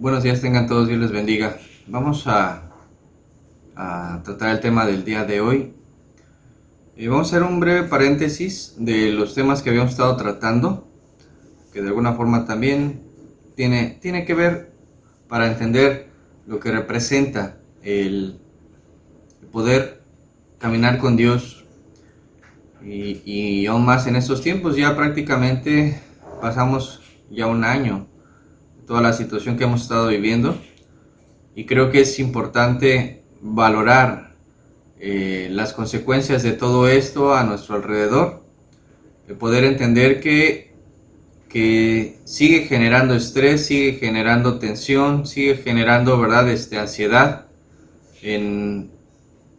Buenos días, tengan todos, Dios les bendiga. Vamos a tratar el tema del día de hoy. Vamos a hacer un breve paréntesis de los temas que habíamos estado tratando, que de alguna forma también tiene que ver para entender lo que representa el poder caminar con Dios. Y aún más en estos tiempos, ya prácticamente pasamos ya un año de toda la situación que hemos estado viviendo. Y creo que es importante valorar las consecuencias de todo esto a nuestro alrededor, el poder entender que sigue generando estrés, sigue generando tensión, sigue generando, ¿verdad?, ansiedad en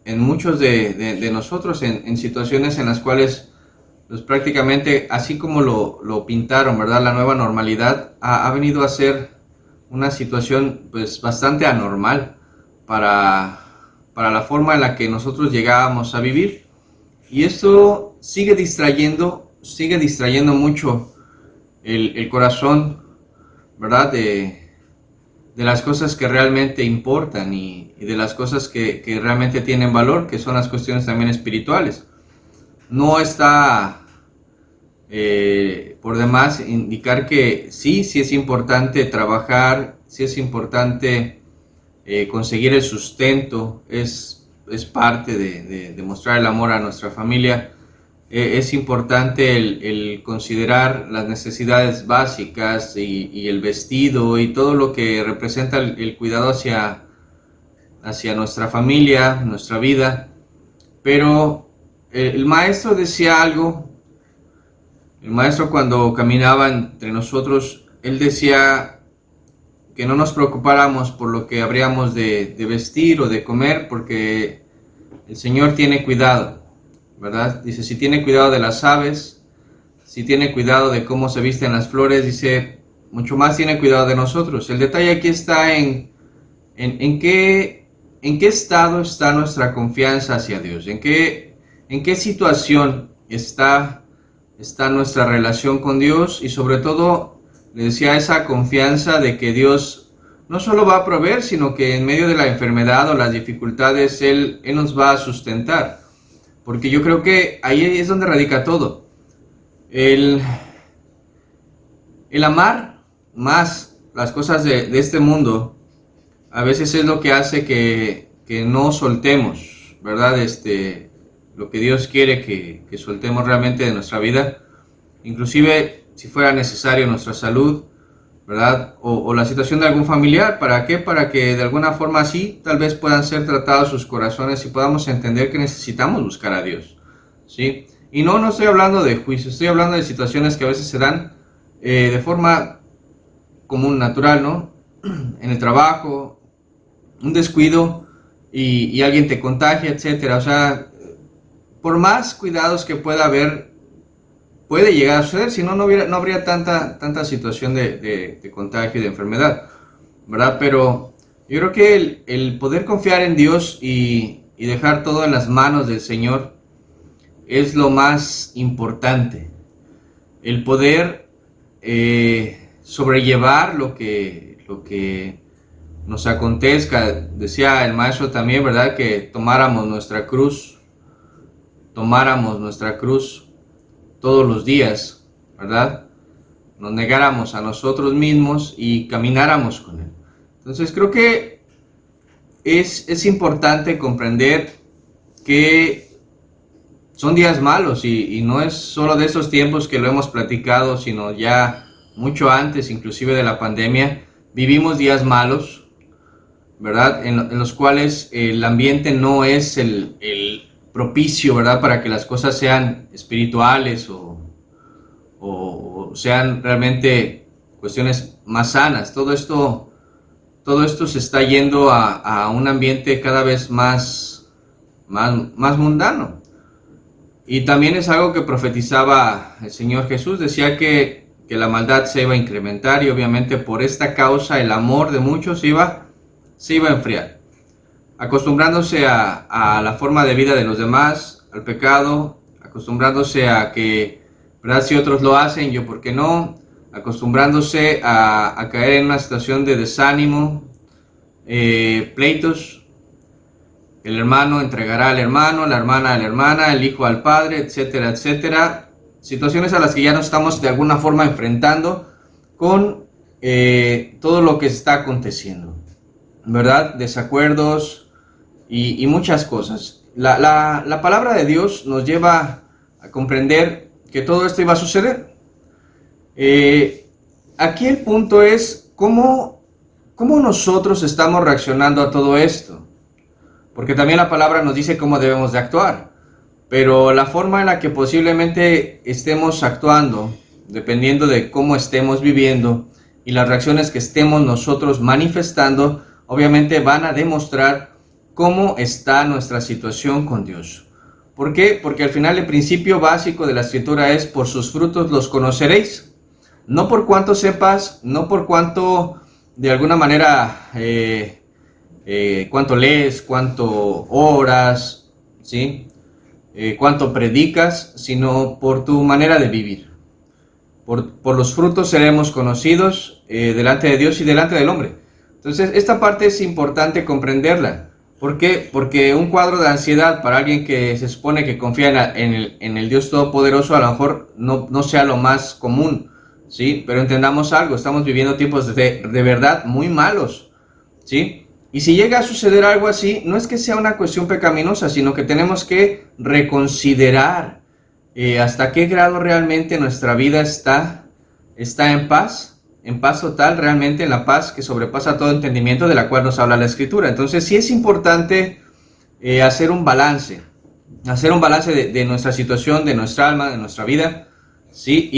muchos de nosotros, en situaciones en las cuales pues, prácticamente, así como lo pintaron, ¿verdad?, la nueva normalidad ha venido a ser una situación pues bastante anormal para la forma en la que nosotros llegábamos a vivir, y esto sigue distrayendo mucho el corazón, ¿verdad?, de las cosas que realmente importan y de las cosas que realmente tienen valor, que son las cuestiones también espirituales. No está por demás indicar que sí es importante trabajar, sí es importante conseguir el sustento, es parte de mostrar el amor a nuestra familia. Es importante el considerar las necesidades básicas y el vestido y todo lo que representa el cuidado hacia nuestra familia, nuestra vida. Pero el maestro decía algo. El maestro, cuando caminaba entre nosotros, él decía que no nos preocupáramos por lo que habríamos de vestir o de comer, porque el Señor tiene cuidado, ¿verdad? Dice, si tiene cuidado de las aves, si tiene cuidado de cómo se visten las flores, dice, mucho más tiene cuidado de nosotros. El detalle aquí está en qué estado está nuestra confianza hacia Dios, en qué situación está nuestra relación con Dios, y sobre todo, le decía, esa confianza de que Dios no solo va a proveer, sino que en medio de la enfermedad o las dificultades, Él nos va a sustentar. Porque yo creo que ahí es donde radica todo. El amar más las cosas de este mundo, a veces es lo que hace que no soltemos, ¿verdad?, lo que Dios quiere que soltemos realmente de nuestra vida, inclusive si fuera necesario nuestra salud, ¿verdad?, o la situación de algún familiar. ¿Para qué? Para que de alguna forma así tal vez puedan ser tratados sus corazones y podamos entender que necesitamos buscar a Dios, ¿sí? Y no estoy hablando de juicio, estoy hablando de situaciones que a veces se dan de forma común, natural, ¿no? En el trabajo, un descuido y alguien te contagia, etcétera. O sea, por más cuidados que pueda haber, puede llegar a suceder, si no, no habría tanta situación de contagio y de enfermedad, ¿verdad? Pero yo creo que el poder confiar en Dios y dejar todo en las manos del Señor es lo más importante. El poder sobrellevar lo que nos acontezca. Decía el maestro también, ¿verdad?, que tomáramos nuestra cruz todos los días, ¿verdad? Nos negáramos a nosotros mismos y camináramos con Él. Entonces creo que es importante comprender que son días malos, y no es solo de esos tiempos que lo hemos platicado, sino ya mucho antes, inclusive de la pandemia, vivimos días malos, ¿verdad?, en los cuales el ambiente no es el propicio, ¿verdad?, para que las cosas sean espirituales o sean realmente cuestiones más sanas. Todo esto se está yendo a un ambiente cada vez más mundano. Y también es algo que profetizaba el Señor Jesús. Decía que la maldad se iba a incrementar, y obviamente por esta causa el amor de muchos se iba a enfriar, acostumbrándose a la forma de vida de los demás, al pecado, acostumbrándose a que, ¿verdad?, si otros lo hacen, yo por qué no, acostumbrándose a caer en una situación de desánimo, pleitos. El hermano entregará al hermano, la hermana a la hermana, el hijo al padre, etcétera, etcétera. Situaciones a las que ya nos estamos de alguna forma enfrentando con todo lo que está aconteciendo, ¿verdad? Desacuerdos y muchas cosas. La palabra de Dios nos lleva a comprender que todo esto iba a suceder. Aquí el punto es cómo nosotros estamos reaccionando a todo esto. Porque también la palabra nos dice cómo debemos de actuar. Pero la forma en la que posiblemente estemos actuando, dependiendo de cómo estemos viviendo y las reacciones que estemos nosotros manifestando, obviamente van a demostrar cómo está nuestra situación con Dios. ¿Por qué? Porque al final el principio básico de la escritura es: por sus frutos los conoceréis. No por cuánto sepas, no por cuánto de alguna manera cuánto lees, cuánto oras, ¿sí? Cuánto predicas, sino por tu manera de vivir. Por los frutos seremos conocidos delante de Dios y delante del hombre. Entonces, esta parte es importante comprenderla. ¿Por qué? Porque un cuadro de ansiedad para alguien que se supone que confía en el Dios Todopoderoso, a lo mejor no sea lo más común, ¿sí? Pero entendamos algo, estamos viviendo tiempos de verdad muy malos, ¿sí? Y si llega a suceder algo así, no es que sea una cuestión pecaminosa, sino que tenemos que reconsiderar hasta qué grado realmente nuestra vida está en paz total, realmente en la paz que sobrepasa todo entendimiento, de la cual nos habla la Escritura. Entonces sí es importante hacer un balance de nuestra situación, de nuestra alma, de nuestra vida, ¿sí?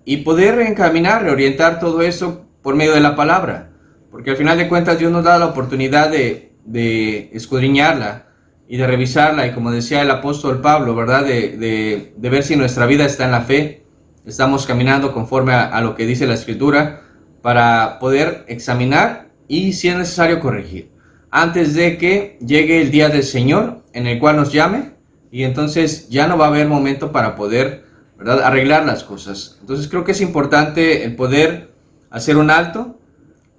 Y poder reencaminar, reorientar todo eso por medio de la palabra. Porque al final de cuentas Dios nos da la oportunidad de escudriñarla y de revisarla, y como decía el apóstol Pablo, ¿verdad? De ver si nuestra vida está en la fe, estamos caminando conforme a lo que dice la Escritura, para poder examinar y, si es necesario, corregir, antes de que llegue el día del Señor en el cual nos llame, y entonces ya no va a haber momento para poder, ¿verdad?, arreglar las cosas. Entonces creo que es importante el poder hacer un alto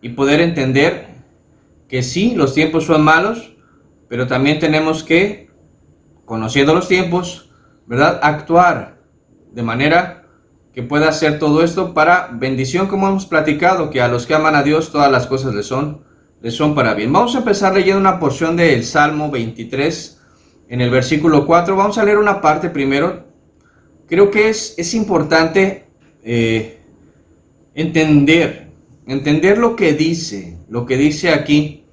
y poder entender que sí, los tiempos son malos, pero también tenemos que, conociendo los tiempos, ¿verdad?, actuar de manera que pueda hacer todo esto para bendición, como hemos platicado, que a los que aman a Dios todas las cosas les son para bien. Vamos a empezar leyendo una porción del Salmo 23, en el versículo 4. Vamos a leer una parte primero. Creo que es importante entender lo que dice aquí,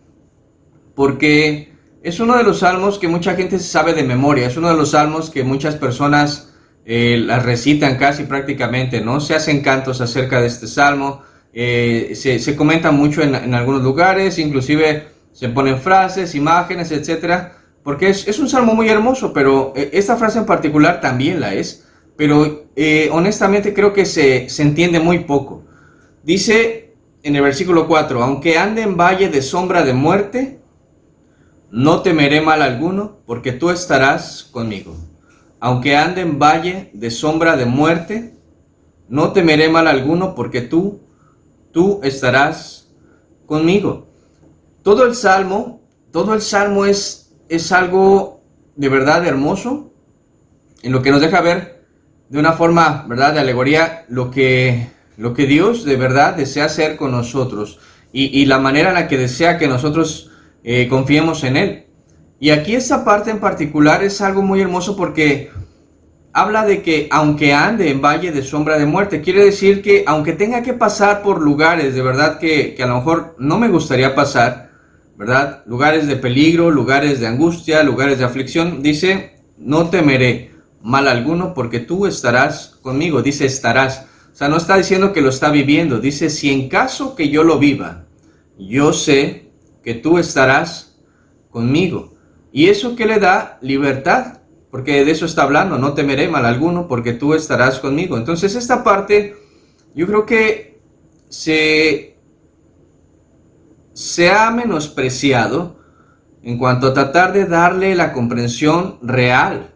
porque es uno de los salmos que mucha gente sabe de memoria, es uno de los salmos que muchas personas las recitan casi prácticamente, ¿no? Se hacen cantos acerca de este salmo, se comenta mucho en algunos lugares, inclusive se ponen frases, imágenes, etcétera, porque es un salmo muy hermoso, pero esta frase en particular también la es, pero honestamente creo que se entiende muy poco. Dice en el versículo 4: aunque ande en valle de sombra de muerte, no temeré mal alguno, porque tú estarás conmigo. Aunque ande en valle de sombra de muerte, no temeré mal alguno, porque tú estarás conmigo. Todo el salmo es algo de verdad hermoso, en lo que nos deja ver de una forma, ¿verdad?, de alegoría, lo que Dios de verdad desea hacer con nosotros, y la manera en la que desea que nosotros confiemos en Él. Y aquí esta parte en particular es algo muy hermoso, porque habla de que aunque ande en valle de sombra de muerte, quiere decir que aunque tenga que pasar por lugares de verdad que a lo mejor no me gustaría pasar, ¿verdad?, lugares de peligro, lugares de angustia, lugares de aflicción, dice: no temeré mal alguno, porque tú estarás conmigo. Dice estarás, o sea, no está diciendo que lo está viviendo, dice: si en caso que yo lo viva, yo sé que tú estarás conmigo. Y eso que le da libertad, porque de eso está hablando: no temeré mal alguno, porque tú estarás conmigo. Entonces esta parte yo creo que se ha menospreciado en cuanto a tratar de darle la comprensión real,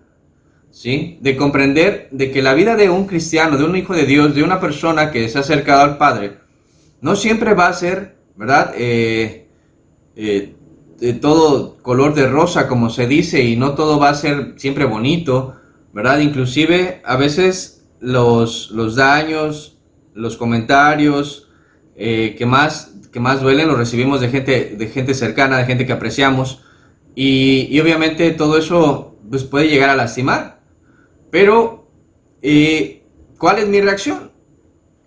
¿sí? De comprender de que la vida de un cristiano, de un hijo de Dios, de una persona que se ha acercado al Padre, no siempre va a ser, ¿verdad? De todo color de rosa, como se dice, y no todo va a ser siempre bonito, ¿verdad? Inclusive a veces los daños, los comentarios que más duelen los recibimos de gente cercana, de gente que apreciamos, y obviamente todo eso pues, puede llegar a lastimar. Pero, ¿cuál es mi reacción?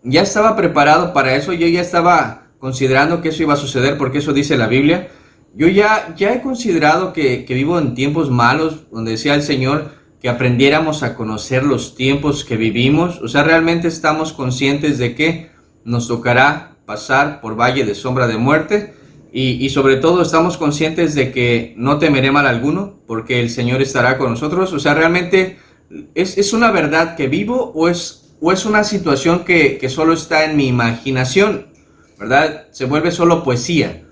Ya estaba preparado para eso, yo ya estaba considerando que eso iba a suceder porque eso dice la Biblia. Yo ya he considerado que vivo en tiempos malos, donde decía el Señor que aprendiéramos a conocer los tiempos que vivimos. O sea, realmente estamos conscientes de que nos tocará pasar por valle de sombra de muerte y sobre todo estamos conscientes de que no temeré mal alguno porque el Señor estará con nosotros. O sea, realmente ¿es una verdad que vivo o es una situación que solo está en mi imaginación? ¿Verdad? Se vuelve solo poesía.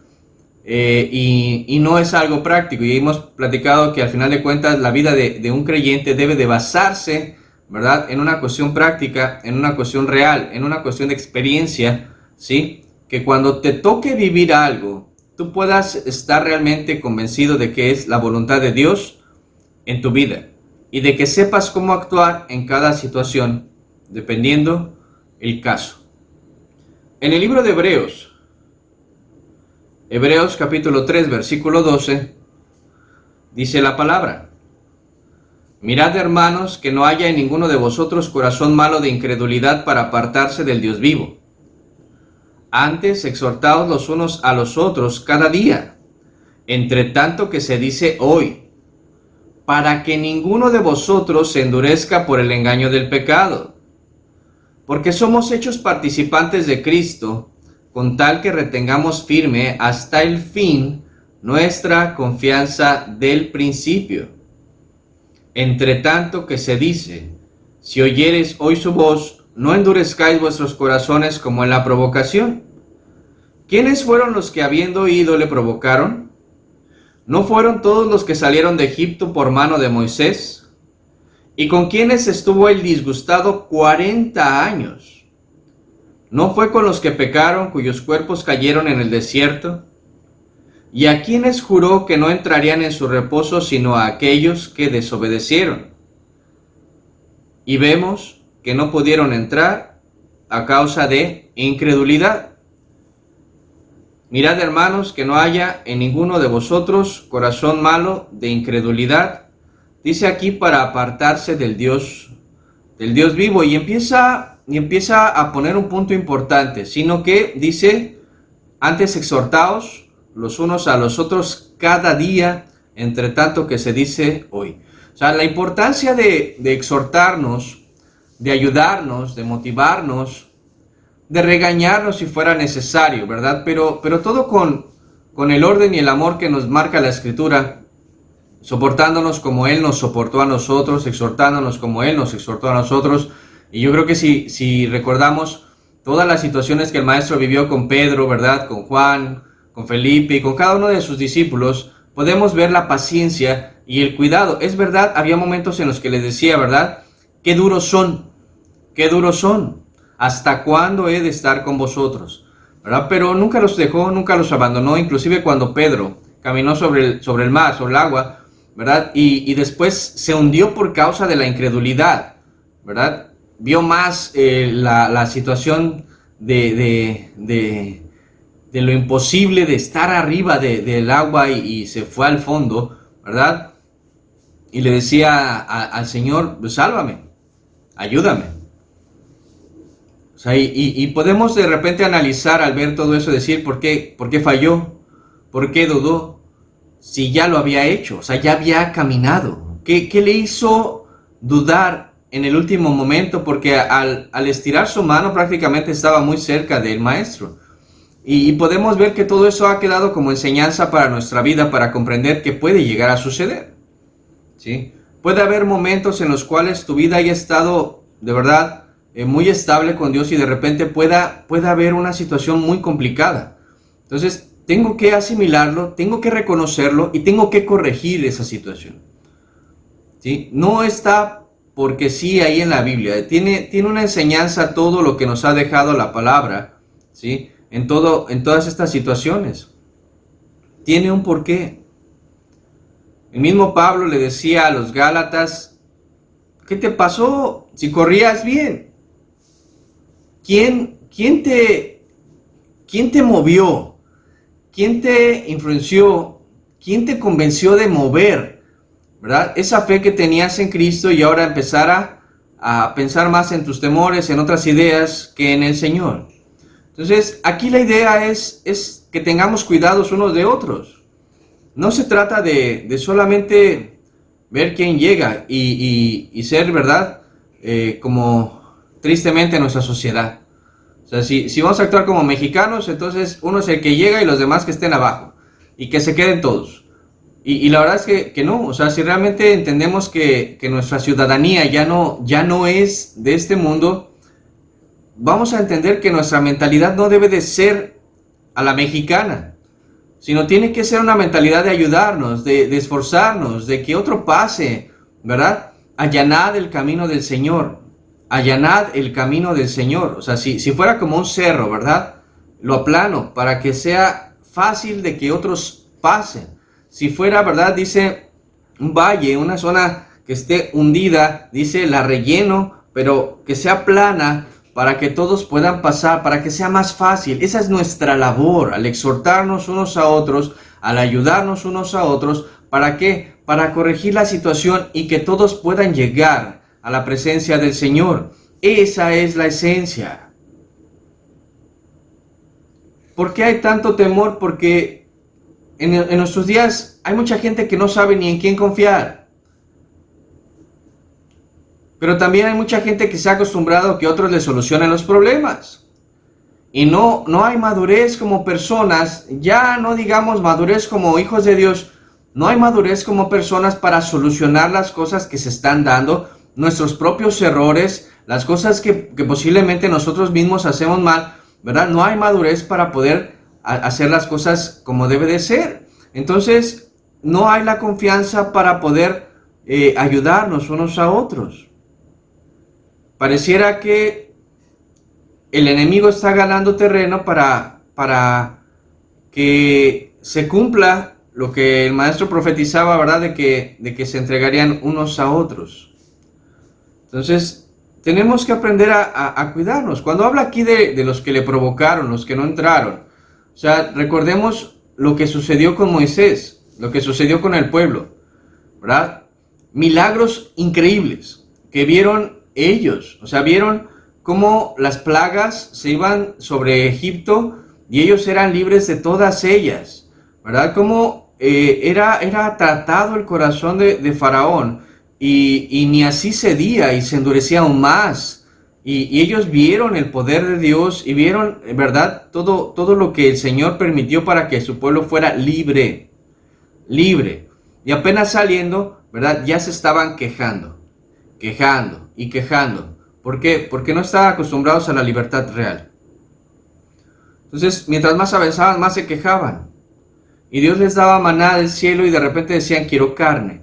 Y no es algo práctico. Y hemos platicado que al final de cuentas la vida de un creyente debe de basarse, ¿verdad? En una cuestión práctica, en una cuestión real, en una cuestión de experiencia, ¿sí? Que cuando te toque vivir algo, tú puedas estar realmente convencido de que es la voluntad de Dios en tu vida y de que sepas cómo actuar en cada situación, dependiendo el caso. En el libro de Hebreos capítulo 3, versículo 12, dice la palabra: mirad, hermanos, que no haya en ninguno de vosotros corazón malo de incredulidad para apartarse del Dios vivo. Antes, exhortaos los unos a los otros cada día, entre tanto que se dice hoy, para que ninguno de vosotros se endurezca por el engaño del pecado. Porque somos hechos participantes de Cristo, con tal que retengamos firme hasta el fin nuestra confianza del principio. Entre tanto que se dice, si oyereis hoy su voz, no endurezcáis vuestros corazones como en la provocación. ¿Quiénes fueron los que habiendo oído le provocaron? ¿No fueron todos los que salieron de Egipto por mano de Moisés? ¿Y con quienes estuvo el disgustado 40 años? ¿No fue con los que pecaron, cuyos cuerpos cayeron en el desierto? ¿Y a quienes juró que no entrarían en su reposo sino a aquellos que desobedecieron? Y vemos que no pudieron entrar a causa de incredulidad. Mirad, hermanos, que no haya en ninguno de vosotros corazón malo de incredulidad. Dice aquí para apartarse del Dios vivo, y empieza a poner un punto importante, sino que dice, antes exhortaos los unos a los otros cada día, entre tanto que se dice hoy. O sea, la importancia de exhortarnos, de ayudarnos, de motivarnos, de regañarnos si fuera necesario, ¿verdad? Pero todo con el orden y el amor que nos marca la Escritura, soportándonos como Él nos soportó a nosotros, exhortándonos como Él nos exhortó a nosotros. Y yo creo que si recordamos todas las situaciones que el Maestro vivió con Pedro, ¿verdad? Con Juan, con Felipe y con cada uno de sus discípulos, podemos ver la paciencia y el cuidado. Es verdad, había momentos en los que les decía, ¿verdad? Qué duros son, ¿hasta cuándo he de estar con vosotros? ¿Verdad? Pero nunca los dejó, nunca los abandonó, inclusive cuando Pedro caminó sobre el mar, sobre el agua, ¿verdad? Y después se hundió por causa de la incredulidad, ¿verdad? Vio más la situación de lo imposible de estar arriba del agua y se fue al fondo, ¿verdad? Y le decía al Señor, pues, sálvame, ayúdame. O sea, y podemos de repente analizar al ver todo eso, decir, ¿por qué falló? ¿Por qué dudó? Si ya lo había hecho, o sea, ya había caminado. ¿Qué le hizo dudar en el último momento? Porque al estirar su mano prácticamente estaba muy cerca del Maestro. Y podemos ver que todo eso ha quedado como enseñanza para nuestra vida, para comprender que puede llegar a suceder, ¿sí? Puede haber momentos en los cuales tu vida haya estado de verdad muy estable con Dios y de repente pueda haber una situación muy complicada. Entonces tengo que asimilarlo, tengo que reconocerlo y tengo que corregir esa situación, ¿sí? No está porque sí ahí en la Biblia. Tiene una enseñanza todo lo que nos ha dejado la palabra, ¿sí? En todas estas situaciones. Tiene un porqué. El mismo Pablo le decía a los Gálatas, ¿qué te pasó si corrías bien? ¿Quién te movió? ¿Quién te influenció? ¿Quién te convenció de mover, ¿verdad? Esa fe que tenías en Cristo y ahora empezar a pensar más en tus temores, en otras ideas que en el Señor. Entonces, aquí la idea es que tengamos cuidados unos de otros. No se trata de solamente ver quién llega y ser, ¿verdad? Como tristemente en nuestra sociedad. O sea, si vamos a actuar como mexicanos, entonces uno es el que llega y los demás que estén abajo. Y que se queden todos. Y la verdad es que no. O sea, si realmente entendemos que nuestra ciudadanía ya no es de este mundo, vamos a entender que nuestra mentalidad no debe de ser a la mexicana, sino tiene que ser una mentalidad de ayudarnos, de esforzarnos, de que otro pase, ¿verdad? Allanad el camino del Señor, allanad el camino del Señor. O sea, si fuera como un cerro, ¿verdad? Lo aplano para que sea fácil de que otros pasen. Si fuera, ¿verdad? Dice un valle, una zona que esté hundida, dice la relleno, pero que sea plana, para que todos puedan pasar, para que sea más fácil. Esa es nuestra labor, al exhortarnos unos a otros, al ayudarnos unos a otros. ¿Para qué? Para corregir la situación y que todos puedan llegar a la presencia del Señor. Esa es la esencia. ¿Por qué hay tanto temor? Porque en nuestros días hay mucha gente que no sabe ni en quién confiar. Pero también hay mucha gente que se ha acostumbrado a que otros le solucionen los problemas. Y no hay madurez como personas, ya no digamos madurez como hijos de Dios, no hay madurez como personas para solucionar las cosas que se están dando, nuestros propios errores, las cosas que posiblemente nosotros mismos hacemos mal, ¿verdad? No hay madurez para poder hacer las cosas como debe de ser. Entonces, no hay la confianza para poder ayudarnos unos a otros. Pareciera que el enemigo está ganando terreno para que se cumpla lo que el maestro profetizaba, ¿verdad? De que se entregarían unos a otros. Entonces, tenemos que aprender a cuidarnos. Cuando habla aquí de los que le provocaron, los que no entraron, o sea, recordemos lo que sucedió con Moisés, lo que sucedió con el pueblo, ¿verdad? Milagros increíbles que vieron ellos, o sea, vieron cómo las plagas se iban sobre Egipto y ellos eran libres de todas ellas, ¿verdad? Cómo era tratado el corazón de Faraón y ni así cedía y se endurecía aún más. Y ellos vieron el poder de Dios y vieron, ¿verdad? Todo lo que el Señor permitió para que su pueblo fuera libre. Y apenas saliendo, ¿verdad? Ya se estaban quejando. ¿Por qué? Porque no estaban acostumbrados a la libertad real. Entonces, mientras más avanzaban, más se quejaban. Y Dios les daba maná del cielo y de repente decían, quiero carne,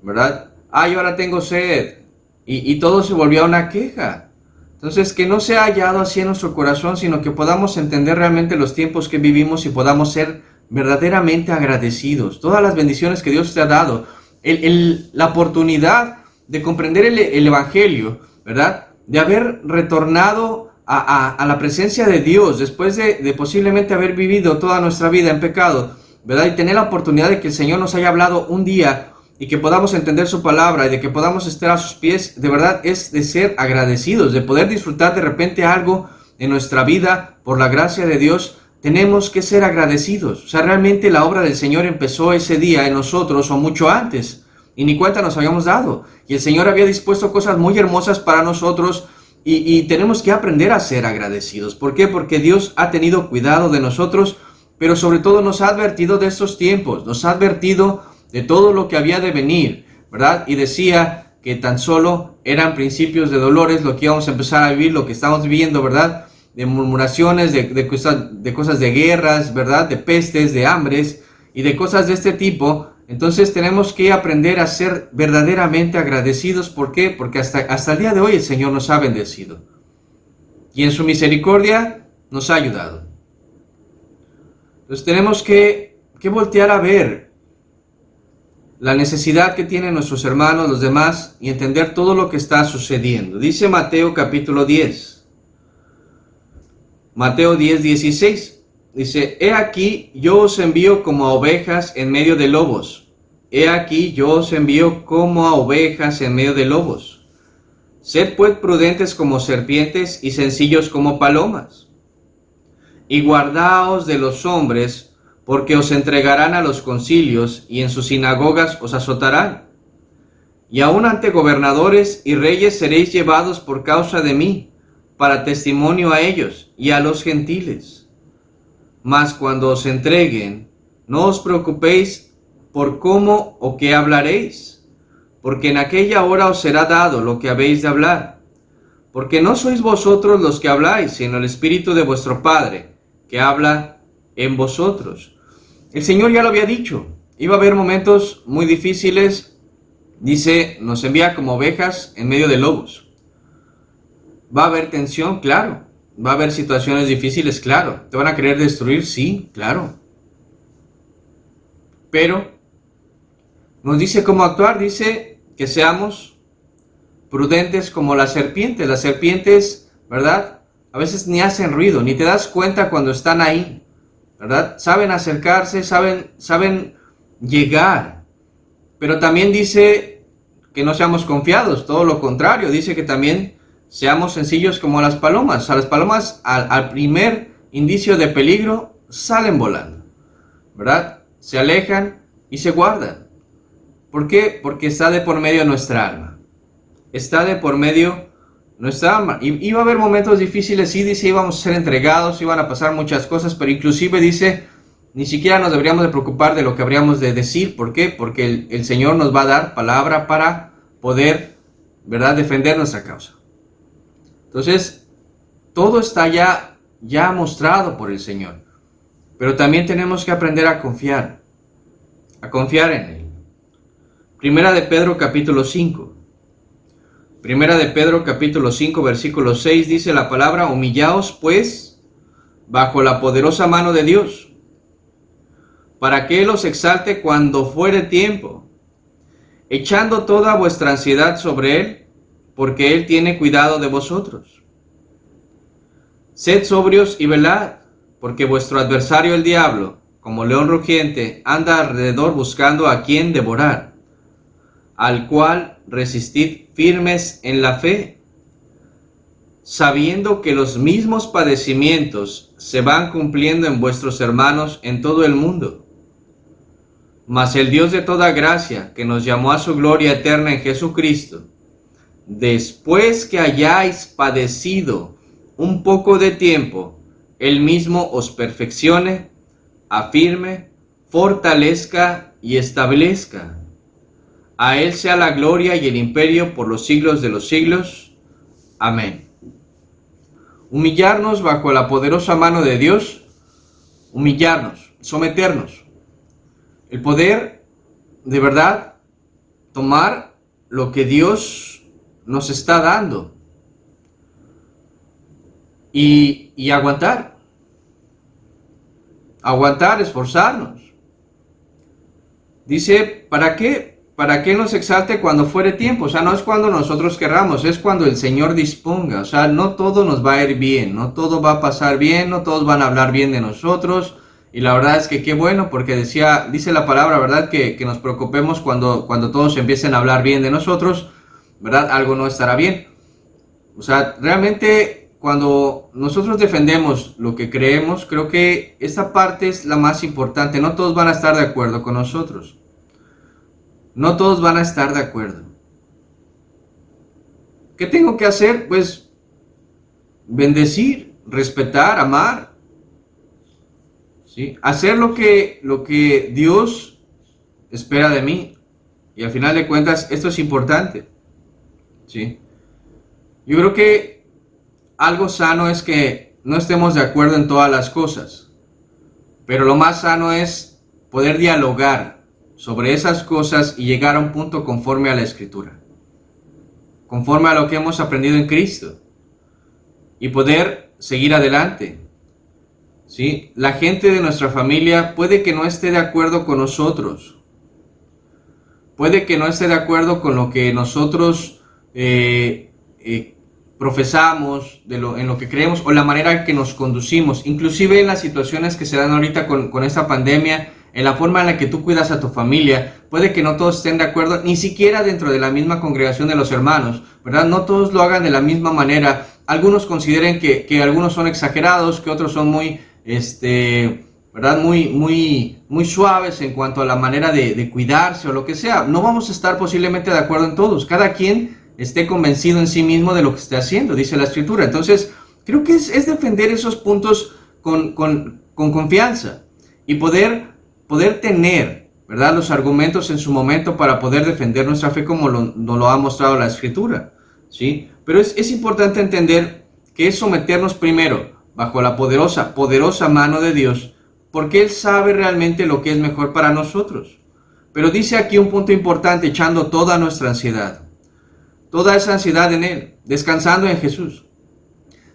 ¿verdad? Ay, ahora tengo sed. Y todo se volvió una queja. Entonces, que no sea hallado así en nuestro corazón, sino que podamos entender realmente los tiempos que vivimos y podamos ser verdaderamente agradecidos. Todas las bendiciones que Dios te ha dado. La oportunidad de comprender el Evangelio, ¿verdad? De haber retornado a la presencia de Dios después de posiblemente haber vivido toda nuestra vida en pecado, ¿verdad? Y tener la oportunidad de que el Señor nos haya hablado un día y que podamos entender su palabra y de que podamos estar a sus pies, de verdad es de ser agradecidos, de poder disfrutar de repente algo en nuestra vida por la gracia de Dios. Tenemos que ser agradecidos. O sea, realmente la obra del Señor empezó ese día en nosotros o mucho antes. Y ni cuenta nos habíamos dado. Y el Señor había dispuesto cosas muy hermosas para nosotros. Y tenemos que aprender a ser agradecidos. ¿Por qué? Porque Dios ha tenido cuidado de nosotros. Pero sobre todo nos ha advertido de estos tiempos. Nos ha advertido de todo lo que había de venir, ¿verdad? Y decía que tan solo eran principios de dolores lo que íbamos a empezar a vivir, lo que estamos viviendo, ¿verdad? De murmuraciones, de cosas de guerras, ¿verdad? De pestes, de hambres y de cosas de este tipo. Entonces tenemos que aprender a ser verdaderamente agradecidos. ¿Por qué? Porque hasta el día de hoy el Señor nos ha bendecido. Y en su misericordia nos ha ayudado. Entonces tenemos que voltear a ver la necesidad que tienen nuestros hermanos, los demás, y entender todo lo que está sucediendo. Dice Mateo capítulo 10. Mateo 10, 16. Dice, he aquí yo os envío como a ovejas en medio de lobos. He aquí yo os envío como a ovejas en medio de lobos. Sed pues prudentes como serpientes y sencillos como palomas. Y guardaos de los hombres, porque os entregarán a los concilios y en sus sinagogas os azotarán. Y aun ante gobernadores y reyes seréis llevados por causa de mí, para testimonio a ellos y a los gentiles. Mas cuando os entreguen, no os preocupéis por cómo o qué hablaréis, porque en aquella hora os será dado lo que habéis de hablar. Porque no sois vosotros los que habláis, sino el Espíritu de vuestro Padre, que habla en vosotros. El Señor ya lo había dicho, iba a haber momentos muy difíciles. Dice, nos envía como ovejas en medio de lobos. Va a haber tensión, claro. Va a haber situaciones difíciles, claro. ¿Te van a querer destruir? Sí, claro. Pero nos dice cómo actuar. Dice que seamos prudentes como las serpientes. Las serpientes, ¿verdad? A veces ni hacen ruido, ni te das cuenta cuando están ahí, ¿verdad? Saben acercarse, saben llegar. Pero también dice que no seamos confiados, todo lo contrario. Dice que también seamos sencillos como las palomas. O sea, las palomas al primer indicio de peligro salen volando, ¿verdad? Se alejan y se guardan. ¿Por qué? Porque está de por medio nuestra alma. Está de por medio nuestra alma. Y iba a haber momentos difíciles, sí, dice, íbamos a ser entregados, iban a pasar muchas cosas, pero inclusive dice, ni siquiera nos deberíamos de preocupar de lo que habríamos de decir. ¿Por qué? Porque el Señor nos va a dar palabra para poder, ¿verdad?, defender nuestra causa. Entonces, todo está ya mostrado por el Señor. Pero también tenemos que aprender a confiar en Él. Primera de Pedro capítulo 5. Primera de Pedro capítulo 5 versículo 6 dice la palabra, humillaos pues bajo la poderosa mano de Dios, para que Él os exalte cuando fuere tiempo, echando toda vuestra ansiedad sobre Él, porque Él tiene cuidado de vosotros. Sed sobrios y velad, porque vuestro adversario el diablo, como león rugiente, anda alrededor buscando a quien devorar, al cual resistid firmes en la fe, sabiendo que los mismos padecimientos se van cumpliendo en vuestros hermanos en todo el mundo. Mas el Dios de toda gracia, que nos llamó a su gloria eterna en Jesucristo, después que hayáis padecido un poco de tiempo, Él mismo os perfeccione, afirme, fortalezca y establezca. A Él sea la gloria y el imperio por los siglos de los siglos. Amén. Humillarnos bajo la poderosa mano de Dios, humillarnos, someternos. El poder, de verdad, tomar lo que Dios nos está dando y aguantar, esforzarnos. Dice, ¿para qué? Para que nos exalte cuando fuere tiempo. O sea, no es cuando nosotros querramos, es cuando el Señor disponga. O sea, no todo nos va a ir bien, no todo va a pasar bien, no todos van a hablar bien de nosotros. Y la verdad es que qué bueno, porque dice la palabra, ¿verdad? Que nos preocupemos cuando todos empiecen a hablar bien de nosotros, ¿verdad? Algo no estará bien. O sea, realmente cuando nosotros defendemos lo que creemos, creo que esta parte es la más importante. No todos van a estar de acuerdo con nosotros. No todos van a estar de acuerdo. ¿Qué tengo que hacer? Pues bendecir, respetar, amar. ¿Sí? Hacer lo que Dios espera de mí. Y al final de cuentas, esto es importante. ¿Sí? Yo creo que algo sano es que no estemos de acuerdo en todas las cosas. Pero lo más sano es poder dialogar sobre esas cosas y llegar a un punto conforme a la Escritura, conforme a lo que hemos aprendido en Cristo, y poder seguir adelante. ¿Sí? La gente de nuestra familia puede que no esté de acuerdo con nosotros, puede que no esté de acuerdo con lo que nosotros profesamos, en lo que creemos o la manera en que nos conducimos, inclusive en las situaciones que se dan ahorita con esta pandemia, en la forma en la que tú cuidas a tu familia. Puede que no todos estén de acuerdo, ni siquiera dentro de la misma congregación de los hermanos, ¿verdad? No todos lo hagan de la misma manera. Algunos consideren que algunos son exagerados, que otros son muy, ¿verdad? Muy suaves en cuanto a la manera de cuidarse o lo que sea. No vamos a estar posiblemente de acuerdo en todos. Cada quien esté convencido en sí mismo de lo que esté haciendo, dice la Escritura. Entonces, creo que es defender esos puntos con confianza y poder tener, ¿verdad?, los argumentos en su momento para poder defender nuestra fe como nos lo ha mostrado la Escritura, ¿sí? Pero es importante entender que es someternos primero bajo la poderosa mano de Dios, porque Él sabe realmente lo que es mejor para nosotros. Pero dice aquí un punto importante, echando toda nuestra ansiedad, toda esa ansiedad en Él, descansando en Jesús,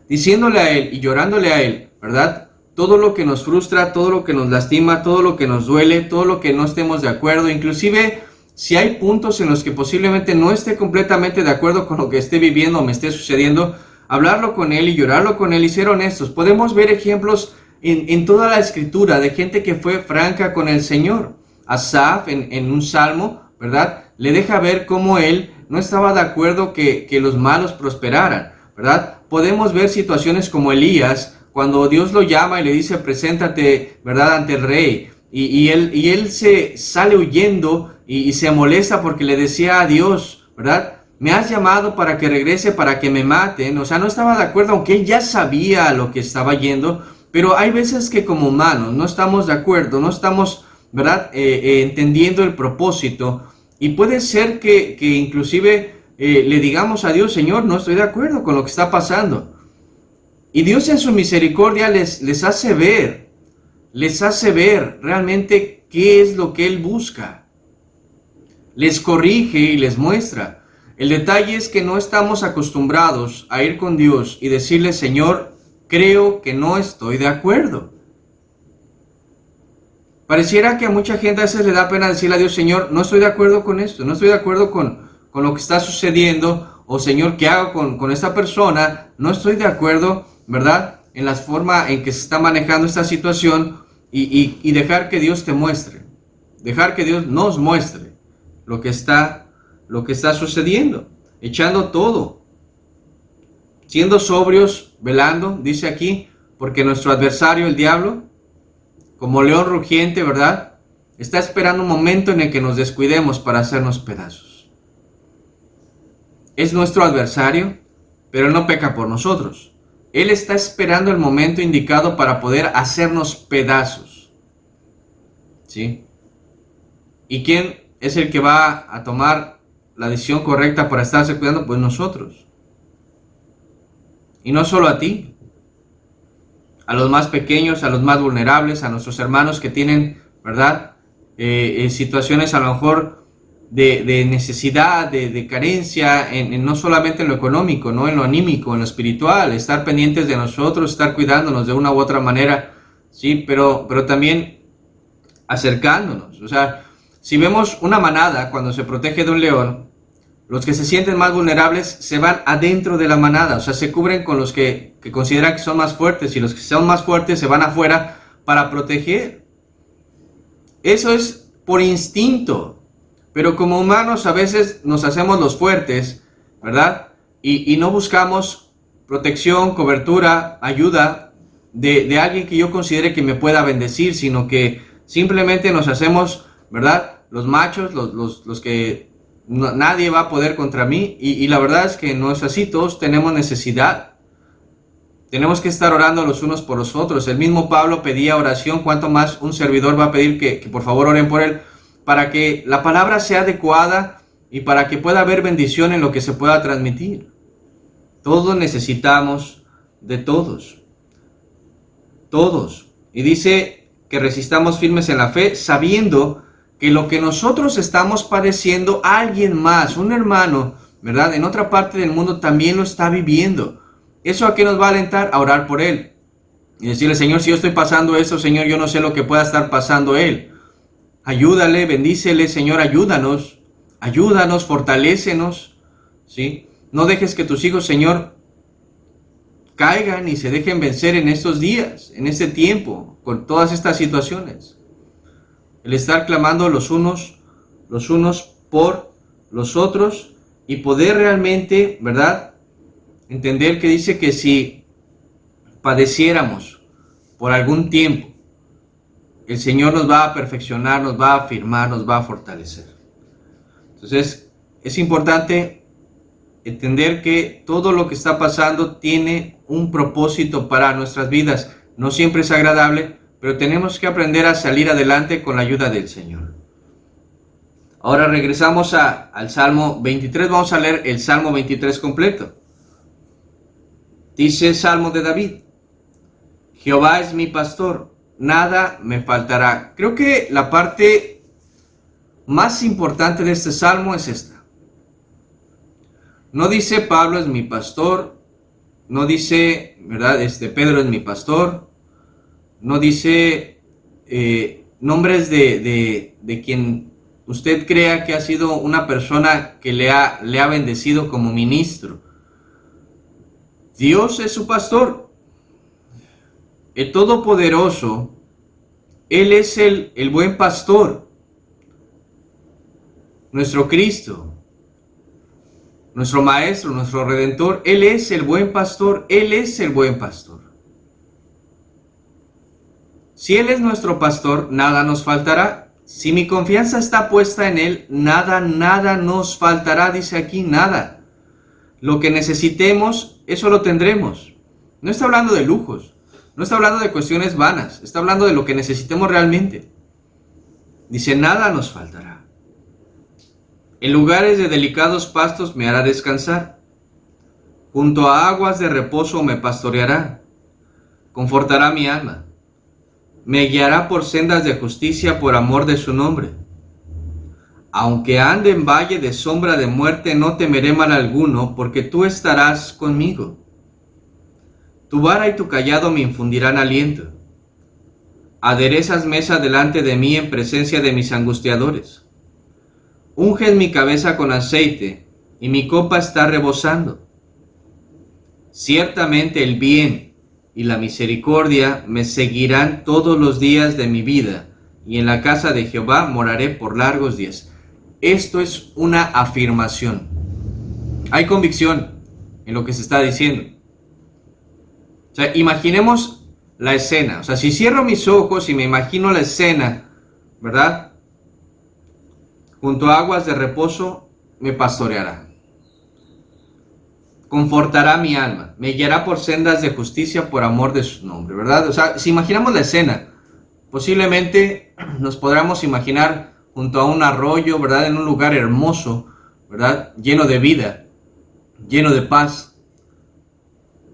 diciéndole a Él y llorándole a Él, ¿verdad?, todo lo que nos frustra, todo lo que nos lastima, todo lo que nos duele, todo lo que no estemos de acuerdo, inclusive si hay puntos en los que posiblemente no esté completamente de acuerdo con lo que esté viviendo o me esté sucediendo, hablarlo con Él y llorarlo con Él y ser honestos. Podemos ver ejemplos en toda la Escritura de gente que fue franca con el Señor. Asaf en un salmo, ¿verdad?, le deja ver cómo él no estaba de acuerdo que los malos prosperaran, ¿verdad? Podemos ver situaciones como Elías, cuando Dios lo llama y le dice, preséntate, ¿verdad?, ante el rey, y él se sale huyendo y se molesta porque le decía a Dios, ¿verdad?, me has llamado para que regrese, para que me maten. O sea, no estaba de acuerdo, aunque él ya sabía lo que estaba yendo, pero hay veces que como humanos no estamos de acuerdo, no estamos, ¿verdad?, entendiendo el propósito, y puede ser que inclusive le digamos a Dios, Señor, no estoy de acuerdo con lo que está pasando. Y Dios en su misericordia les hace ver realmente qué es lo que Él busca. Les corrige y les muestra. El detalle es que no estamos acostumbrados a ir con Dios y decirle, Señor, creo que no estoy de acuerdo. Pareciera que a mucha gente a veces le da pena decirle a Dios, Señor, no estoy de acuerdo con esto, no estoy de acuerdo con lo que está sucediendo, o Señor, ¿qué hago con esta persona? No estoy de acuerdo, ¿verdad?, en la forma en que se está manejando esta situación, y dejar que Dios te muestre, dejar que Dios nos muestre lo que está sucediendo, echando todo, siendo sobrios, velando, dice aquí, porque nuestro adversario, el diablo, como león rugiente, ¿verdad?, está esperando un momento en el que nos descuidemos para hacernos pedazos. Es nuestro adversario, pero Él no peca por nosotros. Él está esperando el momento indicado para poder hacernos pedazos, ¿sí? ¿Y quién es el que va a tomar la decisión correcta para estarse cuidando? Pues nosotros. Y no solo a ti, a los más pequeños, a los más vulnerables, a nuestros hermanos que tienen, ¿verdad?, situaciones a lo mejor de necesidad, de carencia, no solamente en lo económico, ¿no?, en lo anímico, en lo espiritual, estar pendientes de nosotros, estar cuidándonos de una u otra manera, ¿sí? Pero también acercándonos. O sea, si vemos una manada cuando se protege de un león, los que se sienten más vulnerables se van adentro de la manada, o sea, se cubren con los que consideran que son más fuertes, y los que son más fuertes se van afuera para proteger. Eso es por instinto, pero como humanos a veces nos hacemos los fuertes, ¿verdad? Y no buscamos protección, cobertura, ayuda de alguien que yo considere que me pueda bendecir, sino que simplemente nos hacemos, ¿verdad?, los machos, los que nadie va a poder contra mí, y la verdad es que no es así. Todos tenemos necesidad. Tenemos que estar orando los unos por los otros. El mismo Pablo pedía oración, ¿cuánto más un servidor va a pedir que por favor oren por él, para que la palabra sea adecuada y para que pueda haber bendición en lo que se pueda transmitir? Todos necesitamos de todos. Todos. Y dice que resistamos firmes en la fe, sabiendo que lo que nosotros estamos padeciendo, alguien más, un hermano, ¿verdad?, en otra parte del mundo también lo está viviendo. ¿Eso a qué nos va a alentar? A orar por él. Y decirle, Señor, si yo estoy pasando esto, Señor, yo no sé lo que pueda estar pasando él. Ayúdale, bendícele, Señor, ayúdanos, fortalécenos, ¿sí? No dejes que tus hijos, Señor, caigan y se dejen vencer en estos días, en este tiempo, con todas estas situaciones. El estar clamando los unos por los otros y poder realmente, ¿verdad?, entender que dice que si padeciéramos por algún tiempo, el Señor nos va a perfeccionar, nos va a afirmar, nos va a fortalecer. Entonces, es importante entender que todo lo que está pasando tiene un propósito para nuestras vidas. No siempre es agradable, pero tenemos que aprender a salir adelante con la ayuda del Señor. Ahora regresamos al Salmo 23. Vamos a leer el Salmo 23 completo. Dice Salmo de David: Jehová es mi pastor, nada me faltará. Creo que la parte más importante de este salmo es esta. No dice Pablo es mi pastor, no dice, ¿verdad?, Pedro es mi pastor, no dice nombres de quien usted crea que ha sido una persona que le ha bendecido como ministro. Dios es su pastor, el Todopoderoso. Él es el buen pastor, nuestro Cristo, nuestro Maestro, nuestro Redentor. Él es el buen pastor, Él es el buen pastor. Si Él es nuestro pastor, nada nos faltará. Si mi confianza está puesta en Él, nada nos faltará, dice aquí, nada. Lo que necesitemos, eso lo tendremos. No está hablando de lujos. No está hablando de cuestiones vanas, está hablando de lo que necesitemos realmente. Dice, nada nos faltará. En lugares de delicados pastos me hará descansar. Junto a aguas de reposo me pastoreará. Confortará mi alma. Me guiará por sendas de justicia por amor de su nombre. Aunque ande en valle de sombra de muerte, no temeré mal alguno, porque tú estarás conmigo. Tu vara y tu cayado me infundirán aliento. Aderezas mesa delante de mí en presencia de mis angustiadores. Unges mi cabeza con aceite, y mi copa está rebosando. Ciertamente el bien y la misericordia me seguirán todos los días de mi vida, y en la casa de Jehová moraré por largos días. Esto es una afirmación. Hay convicción en lo que se está diciendo. O sea, imaginemos la escena. O sea, si cierro mis ojos y me imagino la escena, ¿verdad? Junto a aguas de reposo me pastoreará. Confortará mi alma. Me guiará por sendas de justicia por amor de su nombre, ¿verdad? O sea, si imaginamos la escena, posiblemente nos podamos imaginar junto a un arroyo, ¿verdad? En un lugar hermoso, ¿verdad? Lleno de vida, lleno de paz.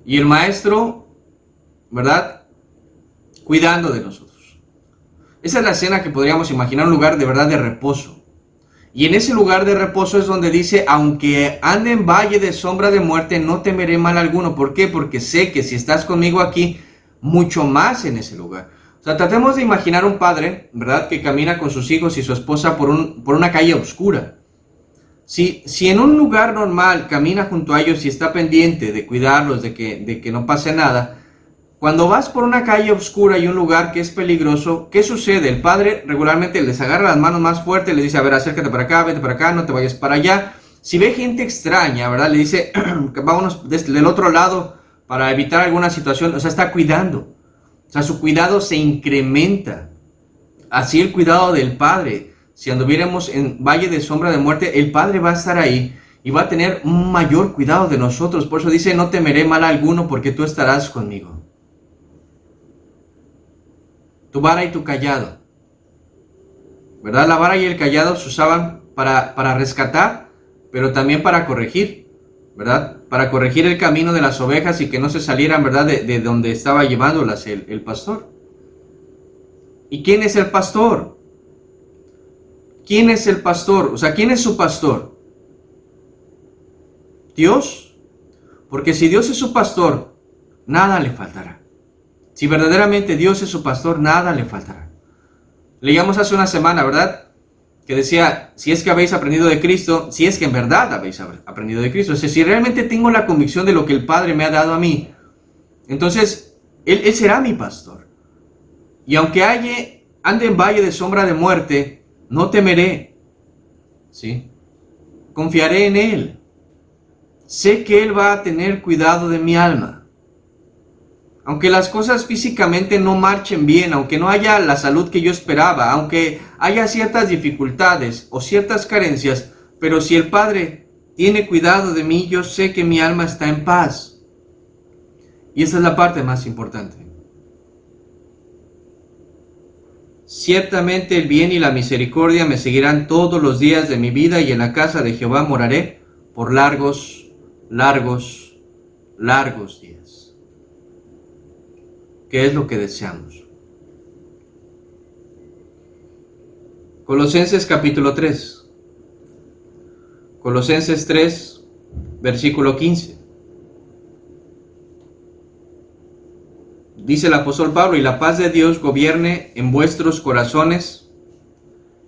Y el maestro, ¿verdad?, cuidando de nosotros. Esa es la escena que podríamos imaginar, un lugar de verdad de reposo. Y en ese lugar de reposo es donde dice, aunque ande en valle de sombra de muerte, no temeré mal alguno. ¿Por qué? Porque sé que si estás conmigo aquí, mucho más en ese lugar. O sea, tratemos de imaginar un padre, ¿verdad?, que camina con sus hijos y su esposa por una calle oscura. Si en un lugar normal camina junto a ellos y está pendiente de cuidarlos, de que no pase nada, cuando vas por una calle oscura y un lugar que es peligroso, ¿qué sucede? El padre regularmente les agarra las manos más fuerte, le dice, a ver, acércate para acá, vete para acá, no te vayas para allá. Si ve gente extraña, ¿verdad?, le dice, vámonos del otro lado para evitar alguna situación. O sea, está cuidando. O sea, su cuidado se incrementa. Así el cuidado del padre. Si anduviéramos en valle de sombra de muerte, el padre va a estar ahí y va a tener un mayor cuidado de nosotros. Por eso dice, no temeré mal alguno porque tú estarás conmigo. Tu vara y tu callado, ¿verdad? La vara y el callado se usaban para rescatar, pero también para corregir, ¿verdad? Para corregir el camino de las ovejas y que no se salieran, ¿verdad?, de donde estaba llevándolas el pastor. ¿Y quién es el pastor? ¿Quién es el pastor? O sea, ¿quién es su pastor? ¿Dios? Porque si Dios es su pastor, nada le faltará. Si verdaderamente Dios es su pastor, nada le faltará. Leíamos hace una semana, ¿verdad? Que decía, si es que habéis aprendido de Cristo, si es que en verdad habéis aprendido de Cristo, o sea, si realmente tengo la convicción de lo que el Padre me ha dado a mí, entonces Él será mi pastor. Y aunque ande en valle de sombra de muerte, no temeré, ¿sí? Confiaré en Él. Sé que Él va a tener cuidado de mi alma. Aunque las cosas físicamente no marchen bien, aunque no haya la salud que yo esperaba, aunque haya ciertas dificultades o ciertas carencias, pero si el Padre tiene cuidado de mí, yo sé que mi alma está en paz. Y esa es la parte más importante. Ciertamente el bien y la misericordia me seguirán todos los días de mi vida, y en la casa de Jehová moraré por largos días. ¿Qué es lo que deseamos? Colosenses capítulo 3. Colosenses 3, versículo 15. Dice el apóstol Pablo, y la paz de Dios gobierne en vuestros corazones,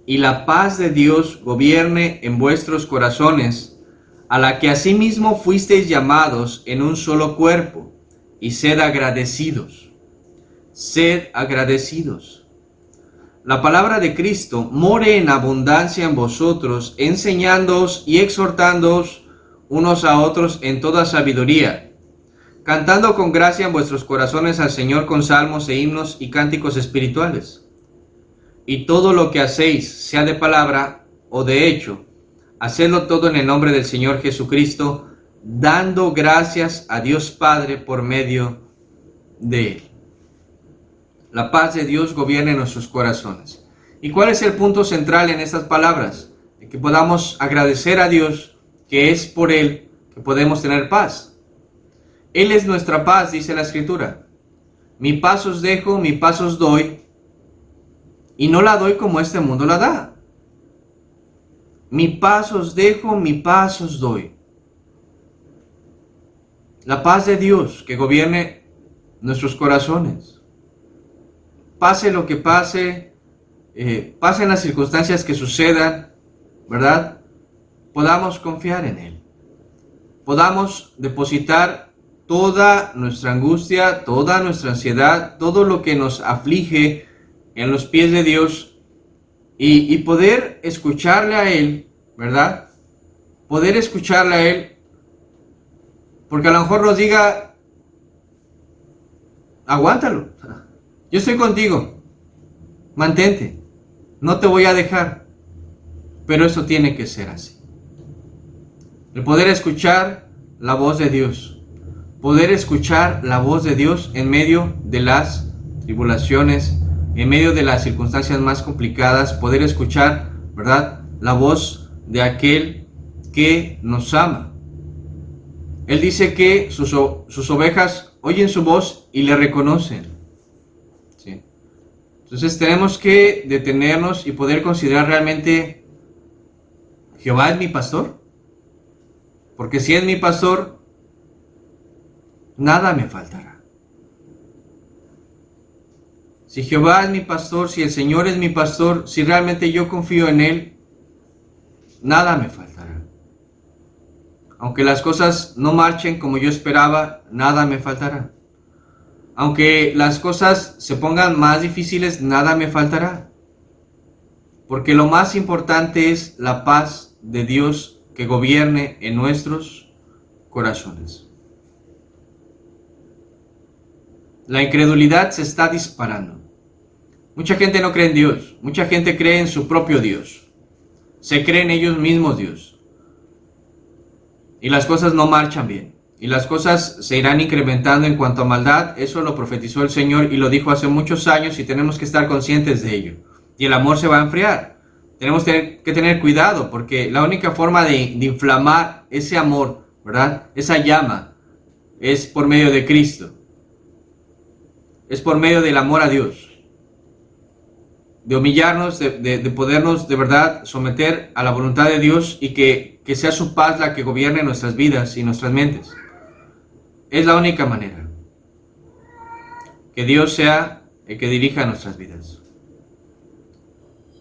y la paz de Dios gobierne en vuestros corazones, a la que asimismo fuisteis llamados en un solo cuerpo, y sed agradecidos. Sed agradecidos. La palabra de Cristo more en abundancia en vosotros, enseñándoos y exhortándoos unos a otros en toda sabiduría, cantando con gracia en vuestros corazones al Señor con salmos e himnos y cánticos espirituales. Y todo lo que hacéis, sea de palabra o de hecho, hacedlo todo en el nombre del Señor Jesucristo, dando gracias a Dios Padre por medio de Él. La paz de Dios gobierna en nuestros corazones. ¿Y cuál es el punto central en estas palabras? De que podamos agradecer a Dios, que es por Él que podemos tener paz. Él es nuestra paz, dice la Escritura. Mi paz os dejo, mi paz os doy, y no la doy como este mundo la da. Mi paz os dejo, mi paz os doy. La paz de Dios que gobierne nuestros corazones. Pase lo que pase, pasen las circunstancias que sucedan, ¿verdad? Podamos confiar en Él. Podamos depositar toda nuestra angustia, toda nuestra ansiedad, todo lo que nos aflige en los pies de Dios y poder escucharle a Él, ¿verdad? Poder escucharle a Él, porque a lo mejor nos diga, aguántalo. Yo estoy contigo, mantente, no te voy a dejar, pero eso tiene que ser así. El poder escuchar la voz de Dios, poder escuchar la voz de Dios en medio de las tribulaciones, en medio de las circunstancias más complicadas, poder escuchar, ¿verdad?, la voz de aquel que nos ama. Él dice que sus ovejas oyen su voz y le reconocen. Entonces tenemos que detenernos y poder considerar realmente, ¿Jehová es mi pastor? Porque si es mi pastor, nada me faltará. Si Jehová es mi pastor, si el Señor es mi pastor, si realmente yo confío en Él, nada me faltará. Aunque las cosas no marchen como yo esperaba, nada me faltará. Aunque las cosas se pongan más difíciles, nada me faltará. Porque lo más importante es la paz de Dios que gobierne en nuestros corazones. La incredulidad se está disparando. Mucha gente no cree en Dios. Mucha gente cree en su propio Dios. Se creen ellos mismos Dios. Y las cosas no marchan bien. Y las cosas se irán incrementando en cuanto a maldad. Eso lo profetizó el Señor y lo dijo hace muchos años y tenemos que estar conscientes de ello. Y el amor se va a enfriar. Tenemos que tener cuidado porque la única forma de inflamar ese amor, ¿verdad?, esa llama, es por medio de Cristo. Es por medio del amor a Dios. de humillarnos, de podernos de verdad someter a la voluntad de Dios y que sea su paz la que gobierne nuestras vidas y nuestras mentes. Es la única manera. Que Dios sea el que dirija nuestras vidas.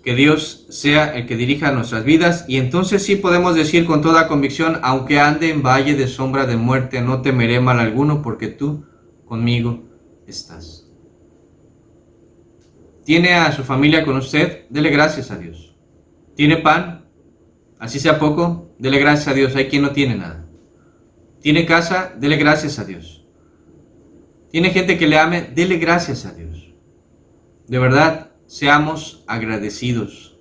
Que Dios sea el que dirija nuestras vidas, y entonces sí podemos decir con toda convicción: aunque ande en valle de sombra de muerte, no temeré mal alguno, porque tú conmigo estás. ¿Tiene a su familia con usted? Dele gracias a Dios. ¿Tiene pan? Así sea poco, dele gracias a Dios. Hay quien no tiene nada. ¿Tiene casa? Dele gracias a Dios. ¿Tiene gente que le ame? Dele gracias a Dios. De verdad, seamos agradecidos.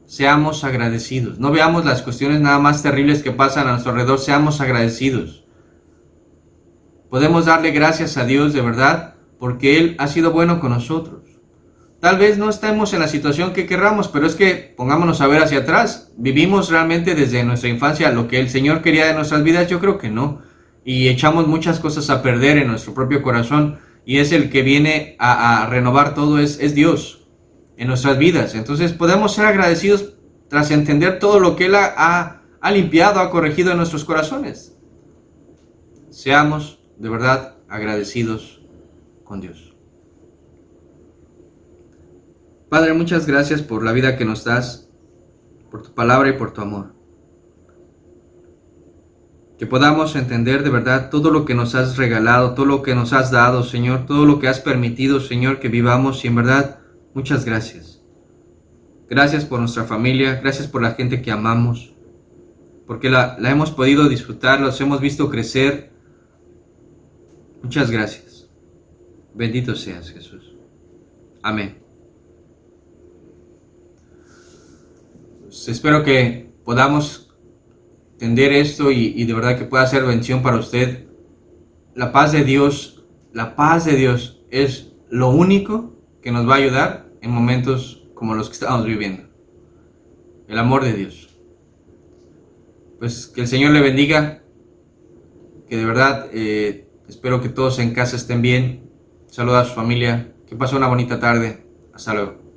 Seamos agradecidos. No veamos las cuestiones nada más terribles que pasan a nuestro alrededor. Seamos agradecidos. Podemos darle gracias a Dios de verdad porque Él ha sido bueno con nosotros. Tal vez no estemos en la situación que querramos, pero es que pongámonos a ver hacia atrás. ¿Vivimos realmente desde nuestra infancia lo que el Señor quería de nuestras vidas? Yo creo que no. Y echamos muchas cosas a perder en nuestro propio corazón. Y es el que viene a renovar todo, es Dios en nuestras vidas. Entonces podemos ser agradecidos tras entender todo lo que Él ha limpiado, ha corregido en nuestros corazones. Seamos de verdad agradecidos con Dios. Padre, muchas gracias por la vida que nos das, por tu palabra y por tu amor. Que podamos entender de verdad todo lo que nos has regalado, todo lo que nos has dado, Señor, todo lo que has permitido, Señor, que vivamos, y en verdad, muchas gracias. Gracias por nuestra familia, gracias por la gente que amamos, porque la hemos podido disfrutar, los hemos visto crecer. Muchas gracias. Bendito seas, Jesús. Amén. Pues espero que podamos entender esto y de verdad que pueda ser bendición para usted. La paz de Dios es lo único que nos va a ayudar en momentos como los que estamos viviendo. El amor de Dios. Pues que el Señor le bendiga, que de verdad espero que todos en casa estén bien. Saluda a su familia, que pase una bonita tarde. Hasta luego.